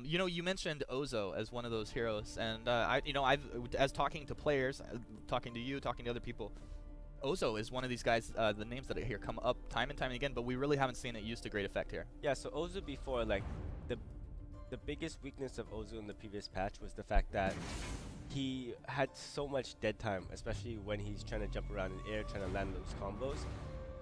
You know, you mentioned Ozo as one of those heroes, and I've as talking to players, talking to you, talking to other people, Ozo is one of these guys. The names that I hear come up time and time again, but we really haven't seen it used to great effect here. Yeah, so Ozu before, like, the the biggest weakness of Ozu in the previous patch was the fact that he had so much dead time, especially when he's trying to jump around in air, trying to land those combos.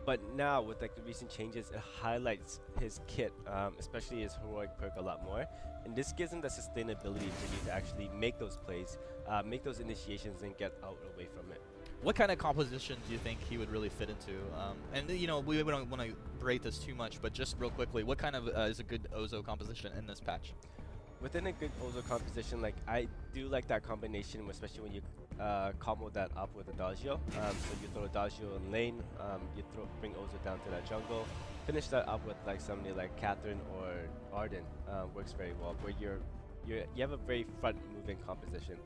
But now with like the recent changes, it highlights his kit, especially his heroic perk a lot more, and this gives him the sustainability for you to actually make those plays, make those initiations, and get out away from it. What kind of composition do you think he would really fit into? And you know, we don't want to berate this too much, but just real quickly, what kind of is a good Ozo composition in this patch? Within a good Ozo composition, like I do like that combination, especially when you combo that up with Adagio. So you throw Adagio in lane, you bring Ozo down to that jungle, finish that up with like somebody like Catherine or Arden. Works very well, where you have a very front moving composition.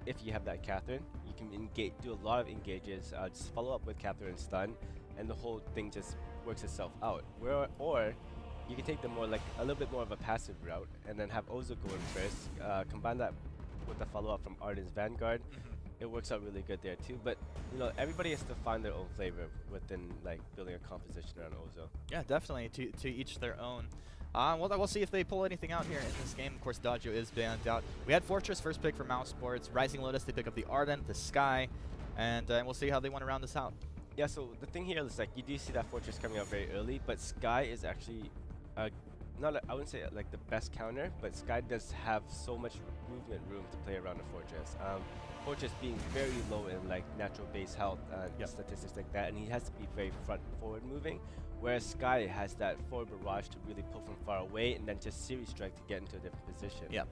If you have that Catherine, you can do a lot of engages, just follow up with Catherine stun, and the whole thing just works itself out. Or you can take the more like a little bit more of a passive route, and then have Ozo go in first, combine that with the follow up from Arden's Vanguard. It works out really good there too. But you know, everybody has to find their own flavor within like building a composition around Ozo. Yeah, definitely. To each their own. Well, we'll see if they pull anything out here in this game. Of course, Dodgio is banned out. We had Fortress first pick for Mousesports. Rising Lotus, they pick up the Ardent, the Sky, and we'll see how they want to round this out. Yeah, so the thing here is like you do see that Fortress coming out very early, but Sky is actually not I wouldn't say like the best counter, but Sky does have so much movement room to play around the Fortress. Fortress being very low in like natural base health and statistics like that, and he has to be very front forward moving, whereas Sky has that forward barrage to really pull from far away and then just series strike to get into a different position. Yeah.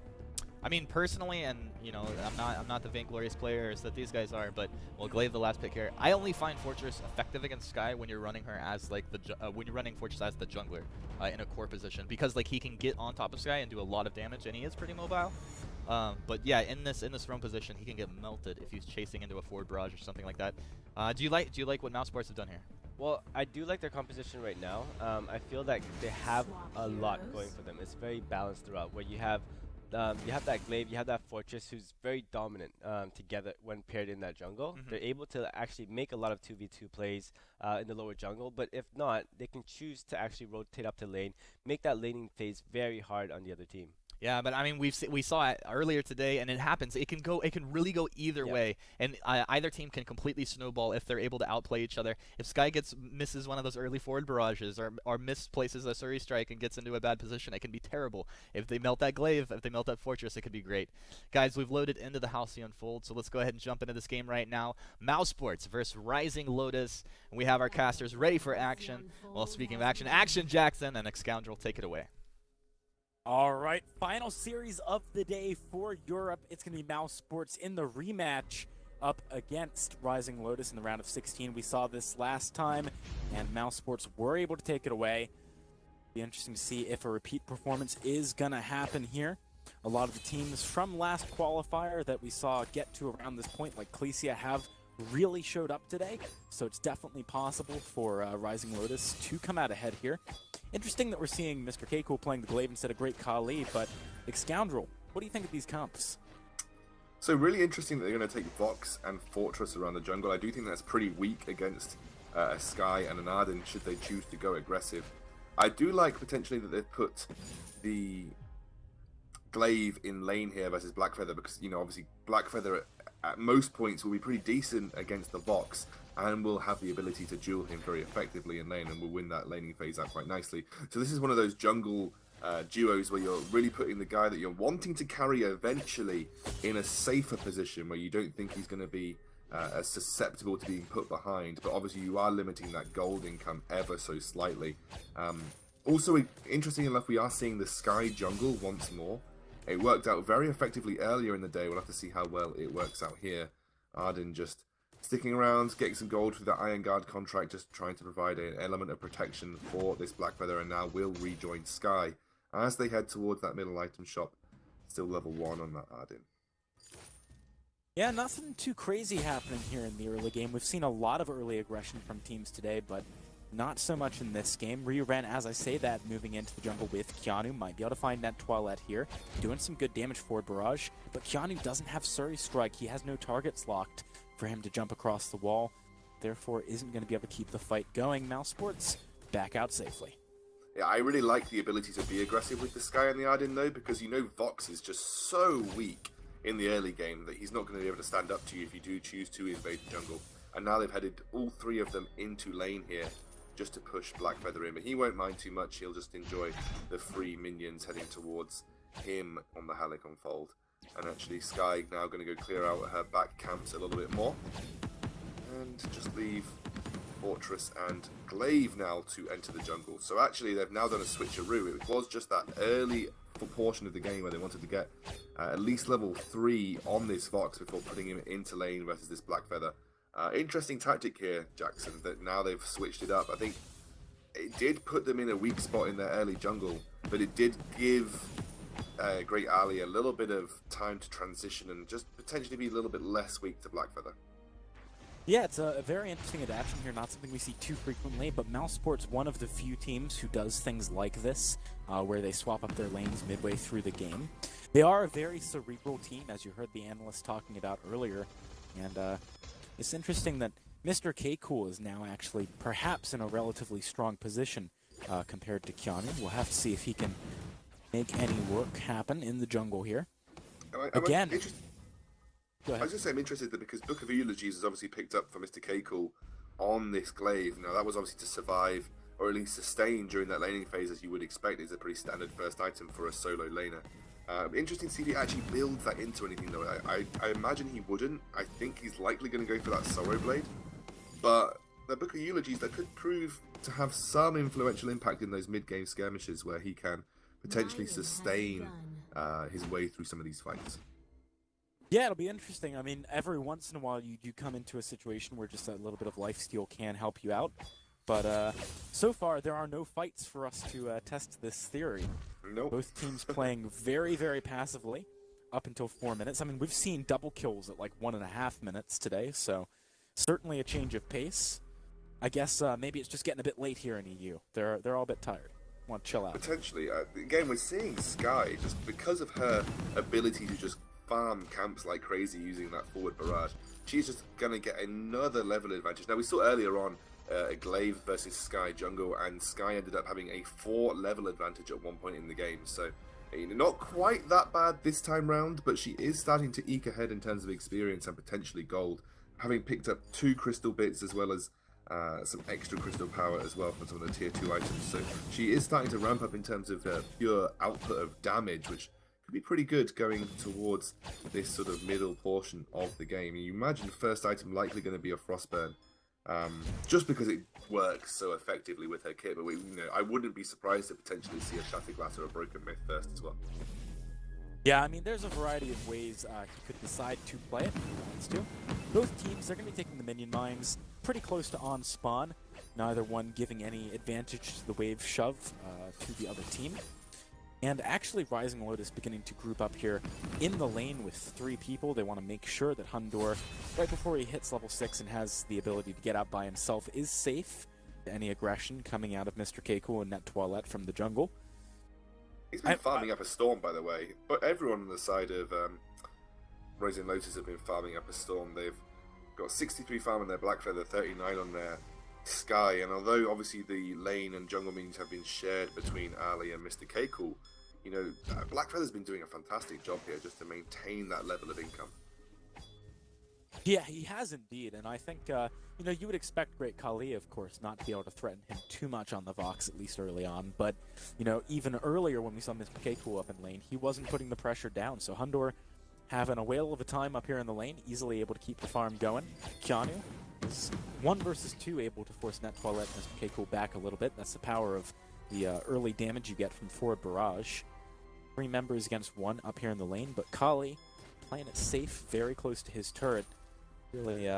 I mean, personally, and you know, I'm not the vainglorious players that these guys are, but we'll glaive the last pick here. I only find Fortress effective against Sky when you're running her as like when you're running Fortress as the jungler in a core position, because like he can get on top of Sky and do a lot of damage, and he is pretty mobile. But yeah, in this roam position, he can get melted if he's chasing into a forward barrage or something like that. Do you like what Mousesports have done here? Well, I do like their composition right now. I feel like they have a lot going for them. It's very balanced throughout, where you have that glaive, you have that Fortress who's very dominant together when paired in that jungle. They're able to actually make a lot of 2v2 plays in the lower jungle, but if not, they can choose to actually rotate up to lane, make that laning phase very hard on the other team. Yeah, but I mean, we saw it earlier today, and it happens. It can really go either way, and either team can completely snowball if they're able to outplay each other. If Sky misses one of those early forward barrages, or misplaces a Suri strike and gets into a bad position, it can be terrible. If they melt that glaive, if they melt that Fortress, it could be great. Guys, we've loaded into the Halcyon Fold, so let's go ahead and jump into this game right now. Mousesports versus Rising Lotus, and we have our casters ready for action. Well, speaking of action, Action Jackson and Scoundrel, take it away. All right, final series of the day for Europe. It's going to be Mousesports in the rematch up against Rising Lotus in the round of 16. We saw this last time, and Mousesports were able to take it away. Be interesting to see if a repeat performance is going to happen here. A lot of the teams from last qualifier that we saw get to around this point, like Khaleesi, have really showed up today, so it's definitely possible for Rising Lotus to come out ahead here. Interesting that we're seeing Mr. Keiko playing the glaive instead of Great Khali, but Scoundrel, what do you think of these comps? So really interesting that they're going to take Vox and Fortress around the jungle. I do think that's pretty weak against a Sky and an Arden should they choose to go aggressive. I do like potentially that they've put the glaive in lane here versus Blackfeather, because you know obviously Blackfeather at most points will be pretty decent against the Vox and will have the ability to duel him very effectively in lane and will win that laning phase out quite nicely. So this is one of those jungle duos where you're really putting the guy that you're wanting to carry eventually in a safer position where you don't think he's going to be as susceptible to being put behind, but obviously you are limiting that gold income ever so slightly. Also, interesting enough, we are seeing the Sky jungle once more. It worked out very effectively earlier in the day. We'll have to see how well it works out here. Arden just sticking around, getting some gold through the Iron Guard contract, just trying to provide an element of protection for this Blackfeather, and now will rejoin Sky as they head towards that middle item shop. Still level 1 on that Arden. Yeah, nothing too crazy happening here in the early game. We've seen a lot of early aggression from teams today, but not so much in this game. Ryuren, as I say that, moving into the jungle with Keanu, might be able to find that Toilette here, doing some good damage for Barrage, but Keanu doesn't have Surrey Strike. He has no targets locked for him to jump across the wall, therefore isn't going to be able to keep the fight going. Mousesports back out safely. Yeah, I really like the ability to be aggressive with the Sky and the Arden though, because you know Vox is just so weak in the early game that he's not going to be able to stand up to you if you do choose to invade the jungle. And now they've headed all three of them into lane here just to push Blackfeather in, but he won't mind too much. He'll just enjoy the free minions heading towards him on the Halicon Fold. And actually Sky now going to go clear out her back camps a little bit more and just leave Fortress and Glaive now to enter the jungle. So actually they've now done a switcheroo. It was just that early portion of the game where they wanted to get at least level 3 on this Vox before putting him into lane versus this Blackfeather. Interesting tactic here, Jackson, that now they've switched it up. I think it did put them in a weak spot in their early jungle, but it did give Great Ali a little bit of time to transition and just potentially be a little bit less weak to Blackfeather. Yeah, it's a very interesting adaptation here, not something we see too frequently, but Mousesports, one of the few teams who does things like this, where they swap up their lanes midway through the game. They are a very cerebral team, as you heard the analyst talking about earlier, and it's interesting that Mr. K-Cool is now actually perhaps in a relatively strong position compared to Keanu. We'll have to see if he can make any work happen in the jungle here. Again... Go ahead. I was just saying I'm interested that because Book of Eulogies is obviously picked up for Mr. K-Cool on this Glaive. Now that was obviously to survive or at least sustain during that laning phase, as you would expect. It's a pretty standard first item for a solo laner. Interesting to see if he actually builds that into anything though. I imagine he wouldn't. I think he's likely going to go for that Sorrow Blade. But the Book of Eulogies, that could prove to have some influential impact in those mid-game skirmishes where he can potentially sustain his way through some of these fights. Yeah, it'll be interesting. I mean, every once in a while you do come into a situation where just a little bit of lifesteal can help you out. But so far, there are no fights for us to test this theory. Nope. Both teams playing very, very passively up until 4 minutes. I mean, we've seen double kills at like 1.5 minutes today, so certainly a change of pace. I guess maybe it's just getting a bit late here in EU. They're all a bit tired. Want to chill out. Potentially. Again, we're seeing Sky, just because of her ability to just farm camps like crazy using that forward barrage, she's just going to get another level advantage. Now, we saw earlier on a Glaive versus Sky jungle, and Sky ended up having a 4 level advantage at one point in the game. So, not quite that bad this time round, but she is starting to eke ahead in terms of experience and potentially gold, having picked up 2 crystal bits as well as some extra crystal power as well from some of the tier 2 items. So she is starting to ramp up in terms of pure output of damage, which could be pretty good going towards this sort of middle portion of the game. You imagine first item likely going to be a Frostburn, just because it works so effectively with her kit. But I wouldn't be surprised to potentially see a Shattered Glass or a Broken Myth first as well. Yeah, I mean, there's a variety of ways he could decide to play it if he wants to. Both teams are going to be taking the minion mines pretty close to on spawn, neither one giving any advantage to the wave shove to the other team. And actually, Rising Lotus beginning to group up here in the lane with 3 people. They want to make sure that Hundor, right before he hits level 6 and has the ability to get out by himself, is safe to any aggression coming out of Mr. Keiko and Net Toilette from the jungle. He's been farming up a Storm, by the way. But everyone on the side of Rising Lotus have been farming up a Storm. They've got 63 farm on their Blackfeather, 39 on their Sky. And although obviously the lane and jungle minions have been shared between Ali and Mr. Keiko, Blackfeather's been doing a fantastic job here just to maintain that level of income. Yeah, he has indeed, and I think, you would expect Great Kali, of course, not to be able to threaten him too much on the Vox, at least early on, but, even earlier when we saw Mr. Keiko up in lane, he wasn't putting the pressure down, so Hundor having a whale of a time up here in the lane, easily able to keep the farm going. Keanu is 1 versus 2 able to force Net Toilette and Mr. Keiko back a little bit. That's the power of the early damage you get from forward barrage. 3 members against 1 up here in the lane, but Kali playing it safe, very close to his turret. Really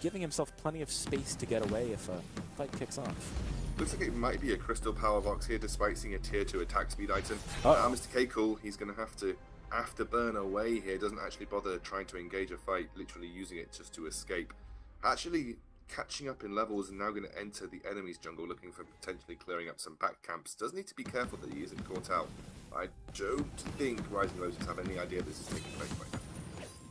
giving himself plenty of space to get away if a fight kicks off. Looks like it might be a Crystal Power Vox here, despite seeing a tier 2 attack speed item. Mr. Keiko, he's going to have to afterburn away here. Doesn't actually bother trying to engage a fight, literally using it just to escape. Actually catching up in levels and now going to enter the enemy's jungle, looking for potentially clearing up some back camps. Does need to be careful that he isn't caught out. I don't think Rising Lotus have any idea this is taking place right now.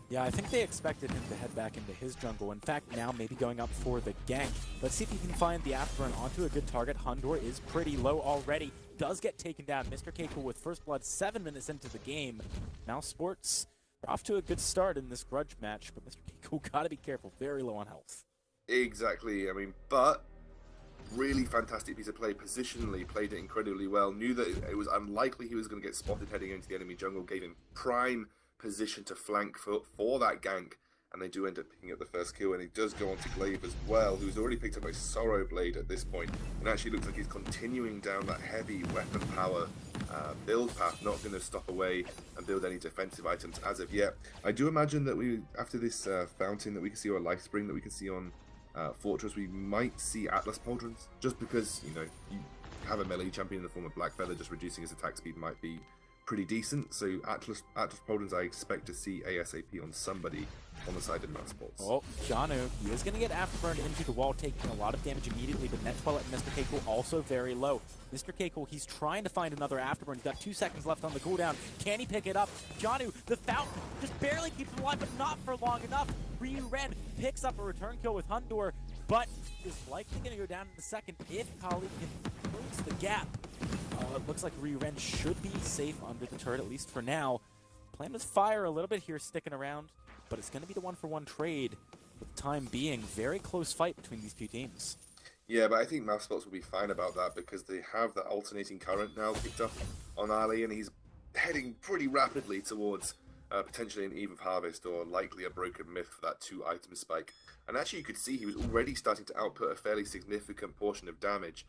Yeah, I think they expected him to head back into his jungle. In fact, now maybe going up for the gank. Let's see if he can find the afterburn onto a good target. Hundor is pretty low already. Does get taken down. Mr. Keiko with first blood 7 minutes into the game. Mousesports are off to a good start in this grudge match, but Mr. Keiko gotta be careful. Very low on health. Exactly. I mean, but really fantastic piece of play. Positionally played it incredibly well. Knew that it was unlikely he was going to get spotted heading into the enemy jungle. Gave him prime position to flank for that gank, and they do end up picking up the first kill, and he does go on to Glaive as well, who's already picked up a Sorrow Blade at this point, and actually looks like he's continuing down that heavy weapon power build path, not going to stop away and build any defensive items as of yet. I do imagine that we, after this fountain that we can see, or Life Spring that we can see on Fortress, we might see Atlas Pauldrons, just because, you know, you have a melee champion in the form of Black Feather, just reducing his attack speed might be pretty decent. So Atlas Pauldrons I expect to see ASAP on somebody on the side of Mousesports. Oh, Janu, he is going to get afterburned into the wall, taking a lot of damage immediately, but Net Twilight and Mr. Keiko also very low. Mr. Keiko, he's trying to find another afterburn. He's got 2 seconds left on the cooldown. Can he pick it up? Janu, the fountain, just barely keeps him alive, but not for long enough. Ryu Ren picks up a return kill with Hundor, but is likely going to go down in a second if Kali can close the gap. It looks like Ryu Ren should be safe under the turret, at least for now. Playing with fire a little bit here, sticking around, but it's going to be the 1-for-1 trade for the time being. Very close fight between these two teams. Yeah, but I think Mousesports will be fine about that because they have that alternating current now picked up on Ali, and he's heading pretty rapidly towards potentially an Eve of Harvest or likely a Broken Myth for that 2-item spike. And actually you could see he was already starting to output a fairly significant portion of damage.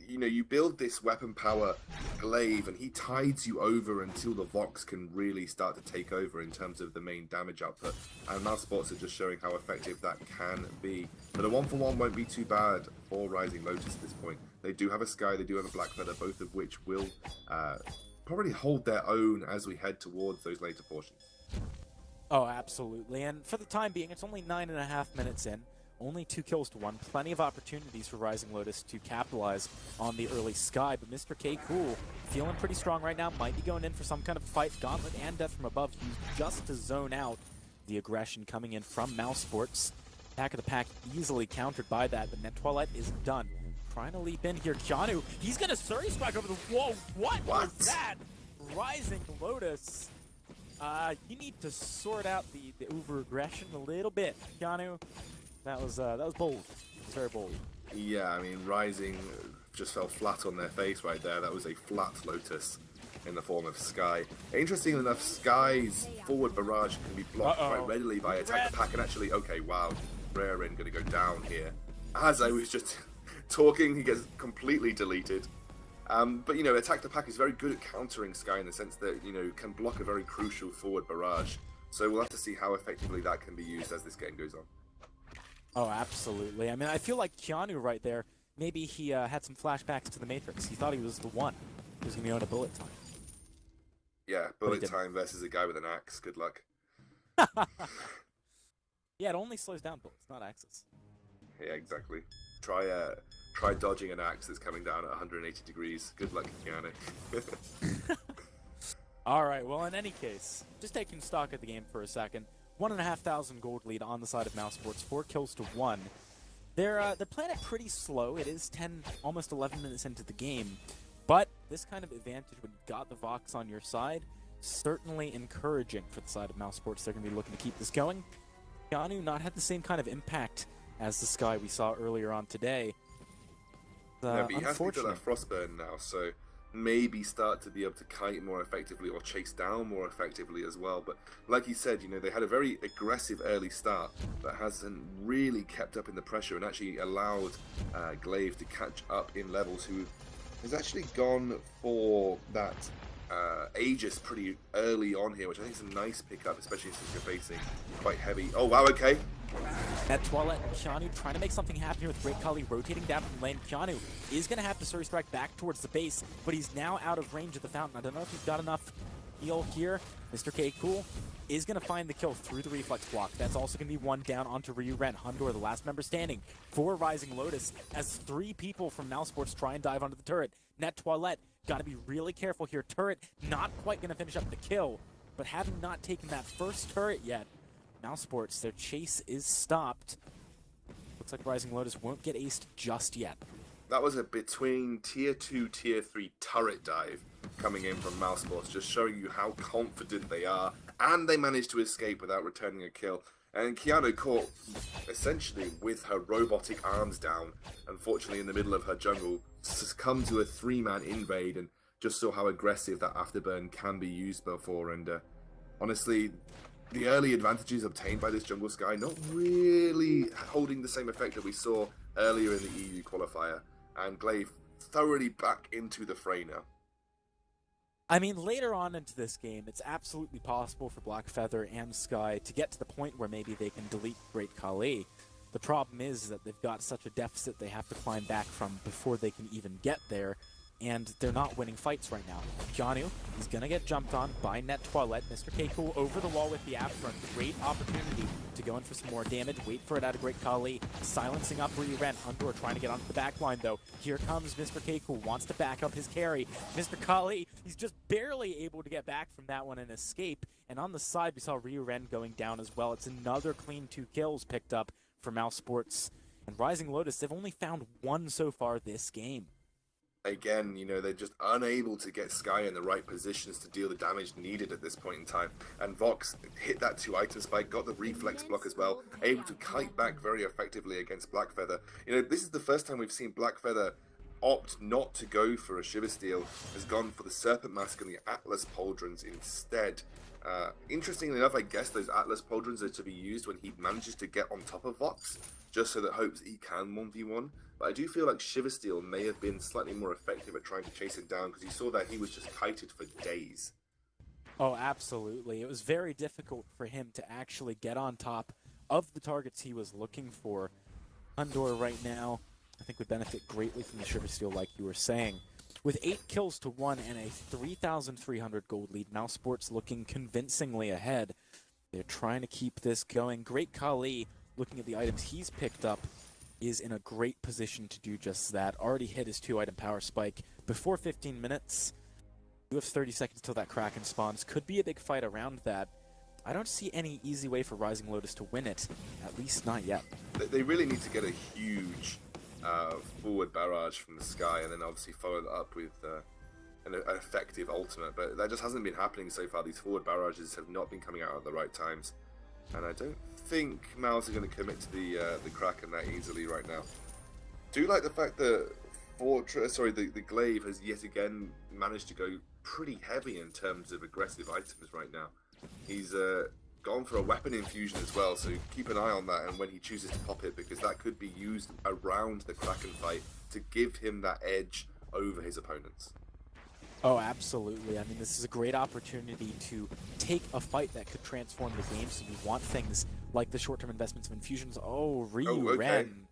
You know, you build this weapon power Glaive and he tides you over until the Vox can really start to take over in terms of the main damage output, and Mousesports are just showing how effective that can be. But a 1-for-1 won't be too bad for Rising Lotus at this point. They do have a Sky, they do have a Black Feather, both of which will probably hold their own as we head towards those later portions. Oh, absolutely. And for the time being, it's only 9.5 minutes in. Only 2 kills to 1. Plenty of opportunities for Rising Lotus to capitalize on the early Sky. But Mr. K Cool feeling pretty strong right now. Might be going in for some kind of fight. Gauntlet and Death from above used just to zone out the aggression coming in from Mousesports. Attack of the Pack easily countered by that, but Net Twilight is done. Trying to leap in here. Janu, he's going to Surrey Strike over the... Whoa, what was that? Rising Lotus. You need to sort out the over-aggression a little bit, Janu. That was bold. It was very bold. Yeah, I mean, Rising just fell flat on their face right there. That was a flat Lotus in the form of Sky. Interestingly enough, Sky's forward barrage can be blocked quite readily by Attack the Pack, and actually, okay, wow, Rarin going to go down here. As I was just talking, he gets completely deleted. But, you know, Attack the Pack is very good at countering Sky in the sense that, you know, can block a very crucial forward barrage. So we'll have to see how effectively that can be used as this game goes on. Oh, absolutely. I mean, I feel like Keanu right there, maybe he had some flashbacks to the Matrix. He thought he was the one who was going to be on a bullet time. Yeah, bullet time versus a guy with an axe. Good luck. Yeah, it only slows down bullets, not axes. Yeah, exactly. Try dodging an axe that's coming down at 180 degrees. Good luck, Keanu. All right, well, in any case, just taking stock of the game for a second. 1,500 gold lead on the side of Mousesports, 4 kills to 1. They're playing it pretty slow. It is 10, almost 11 minutes into the game, but this kind of advantage when you've got the Vox on your side, certainly encouraging for the side of Mousesports. They're going to be looking to keep this going. Keanu not had the same kind of impact as the Sky we saw earlier on today. Yeah, but he has picked up that Frostburn now, so maybe start to be able to kite more effectively or chase down more effectively as well. But like you said, you know, they had a very aggressive early start that hasn't really kept up in the pressure and actually allowed Glaive to catch up in levels, who has actually gone for that Aegis pretty early on here, which I think is a nice pickup, especially since you're facing quite heavy. Oh wow, okay. Net Twilight and Keanu trying to make something happen here with Great Kali rotating down from lane. Keanu is going to have to Surrey Strike back towards the base, but he's now out of range of the fountain. I don't know if he's got enough heal here. Mr. K Cool is going to find the kill through the reflex block. That's also going to be one down onto Ryu Ren. Hundor, the last member standing for Rising Lotus, as 3 people from Mousesports try and dive onto the turret. Net Toilette, got to be really careful here. Turret not quite going to finish up the kill, but having not taken that first turret yet, Mousesports, their chase is stopped. Looks like Rising Lotus won't get aced just yet. That was a between tier 2, tier 3 turret dive coming in from Mousesports, just showing you how confident they are, and they managed to escape without returning a kill. And Keanu caught essentially with her robotic arms down, unfortunately in the middle of her jungle, succumbed to a 3-man invade, and just saw how aggressive that afterburn can be used before. And honestly, the early advantages obtained by this jungle Sky not really holding the same effect that we saw earlier in the EU qualifier, and Glaive thoroughly back into the fray now. I mean, later on into this game, it's absolutely possible for Blackfeather and Sky to get to the point where maybe they can delete Great Khali. The problem is that they've got such a deficit they have to climb back from before they can even get there, and they're not winning fights right now. Keanu, he's going to get jumped on by Net Toilette. Mr. K-Cool over the wall with the afterburn. Great opportunity to go in for some more damage. Wait for it out of Great Khali. Silencing up Ryu Ren. Hundor trying to get onto the back line, though. Here comes Mr. K-Cool. Wants to back up his carry. Mr. Khali, he's just barely able to get back from that one and escape. And on the side, we saw Ryu Ren going down as well. It's another clean 2 kills picked up for Mousesports. And Rising Lotus, they've only found 1 so far this game. Again, you know, they're just unable to get Sky in the right positions to deal the damage needed at this point in time. And Vox hit that 2-item spike, got the reflex block as well, able to kite back very effectively against Blackfeather. You know, this is the first time we've seen Blackfeather opt not to go for a Shiver Steel, has gone for the Serpent Mask and the Atlas Pauldrons instead. Interestingly enough, I guess those Atlas Pauldrons are to be used when he manages to get on top of Vox, just so that hopes he can 1v1. But I do feel like Shiver Steel may have been slightly more effective at trying to chase him down, because you saw that he was just kited for days. Oh, absolutely. It was very difficult for him to actually get on top of the targets he was looking for. Hundor right now, I think, would benefit greatly from the Shiver Steel, like you were saying. With 8 kills to 1 and a 3,300 gold lead, Mousesports looking convincingly ahead. They're trying to keep this going. Great Khali, looking at the items he's picked up, is in a great position to do just that. Already hit his 2-item power spike before 15 minutes. You have 30 seconds till that Kraken spawns. Could be a big fight around that. I don't see any easy way for Rising Lotus to win it, at least not yet. They really need to get a huge forward barrage from the Sky, and then obviously follow that up with an effective ultimate, but that just hasn't been happening so far. These forward barrages have not been coming out at the right times, and I don't think Mouse are going to commit to the Kraken that easily right now. Do like the fact that the Glaive has yet again managed to go pretty heavy in terms of aggressive items right now. He's gone for a weapon infusion as well, so keep an eye on that, and when he chooses to pop it, because that could be used around the Kraken fight to give him that edge over his opponents. Oh, absolutely. I mean, this is a great opportunity to take a fight that could transform the game, so you want things like the short-term investments of infusions. Oh, Ryu Ren.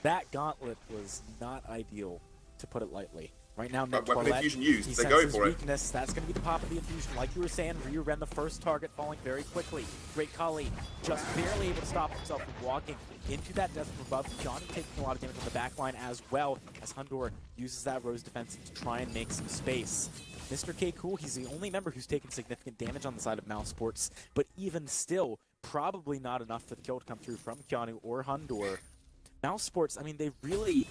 That gauntlet was not ideal, to put it lightly. Right now, Net weapon Toilette, infusion used. he They're senses going for weakness. That's going to be the pop of the infusion. Like you were saying, Ryu Ren, the first target, falling very quickly. Great Khali, just barely able to stop himself from walking into that death from above. Johnny taking a lot of damage on the back line, as well as Hundor uses that Rose defense to try and make some space. Mr. K-Cool, he's the only member who's taken significant damage on the side of Mousesports, but even still, probably not enough for the kill to come through from Keanu or Hundor. Mousesports, I mean, they really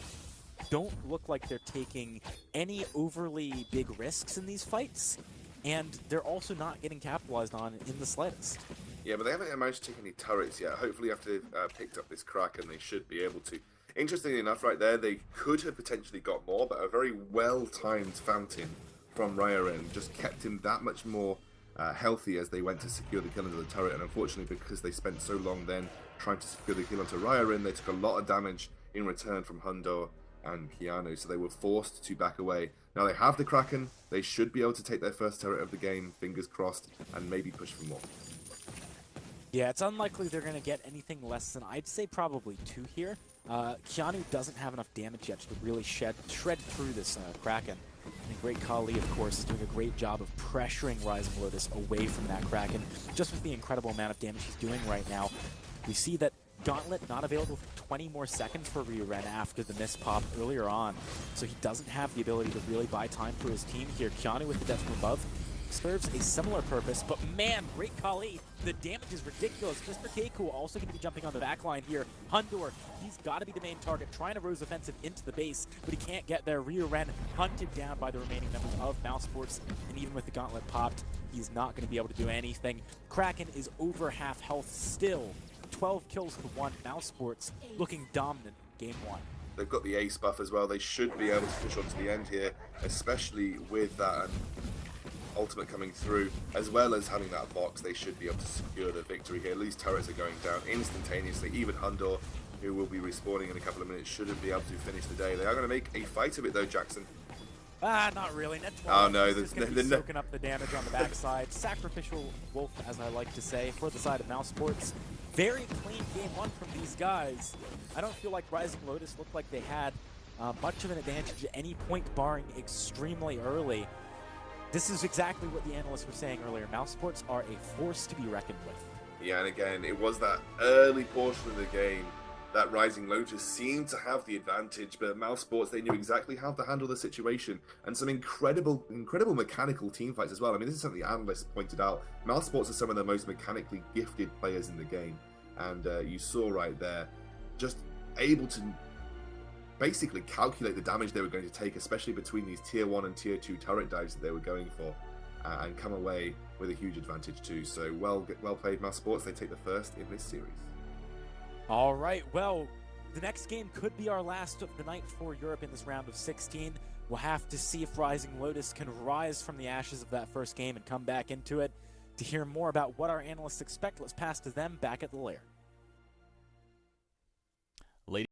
don't look like they're taking any overly big risks in these fights, and they're also not getting capitalized on in the slightest. Yeah, but they haven't managed to take any turrets yet. Hopefully after they've picked up this Kraken, they should be able to. Interestingly enough, right there, they could have potentially got more, but a very well-timed fountain from Ryaren just kept him that much more healthy as they went to secure the kill into the turret, and unfortunately, because they spent so long then trying to secure the kill onto Ryaren, they took a lot of damage in return from Hundor and Keanu, so they were forced to back away. Now they have the Kraken, they should be able to take their first turret of the game, fingers crossed, and maybe push for more. Yeah, it's unlikely they're going to get anything less than, I'd say, probably 2 here. Keanu doesn't have enough damage yet to really shred through this Kraken. And Great Khali, of course, is doing a great job of pressuring Rising Lotus away from that Kraken. Just with the incredible amount of damage he's doing right now, we see that Gauntlet not available for 20 more seconds for Ryu-Ren after the miss pop earlier on. So he doesn't have the ability to really buy time for his team here. Keanu with the death from above serves a similar purpose, but man, Great Khali, the damage is ridiculous. Mr. Keiko also going to be jumping on the back line here. Hundor, he's got to be the main target, trying to rose offensive into the base, but he can't get there. Ryu-Ren hunted down by the remaining members of Mousesports, and even with the gauntlet popped, he's not going to be able to do anything. Kraken is over half health still. 12 kills to 1. Mousesports looking dominant in game 1. They've got the ace buff as well. They should be able to push on to the end here, especially with that ultimate coming through, as well as having that box. They should be able to secure the victory here. These turrets are going down instantaneously. Even Hundor, who will be respawning in a couple of minutes, shouldn't be able to finish the day. They are going to make a fight of it though, Jackson. Not really. Net 12. Oh no, He's just going to be soaking up the damage on the backside. Sacrificial wolf, as I like to say, for the side of Mousesports. Very clean game 1 from these guys. I don't feel like Rising Lotus looked like they had much of an advantage at any point, barring extremely early. This is exactly what the analysts were saying earlier. Mousesports are a force to be reckoned with. Yeah, and again, it was that early portion of the game that Rising Lotus seemed to have the advantage, but Mousesports, they knew exactly how to handle the situation, and some incredible mechanical team fights as well. I mean, this is something the analysts pointed out. Mousesports are some of the most mechanically gifted players in the game, and you saw right there, just able to basically calculate the damage they were going to take, especially between these tier 1 and tier 2 turret dives that they were going for, and come away with a huge advantage too. So well played, Mousesports. They take the first in this series. All right, well, the next game could be our last of the night for Europe in this round of 16. We'll have to see if Rising Lotus can rise from the ashes of that first game and come back into it. To hear more about what our analysts expect, let's pass to them back at the lair.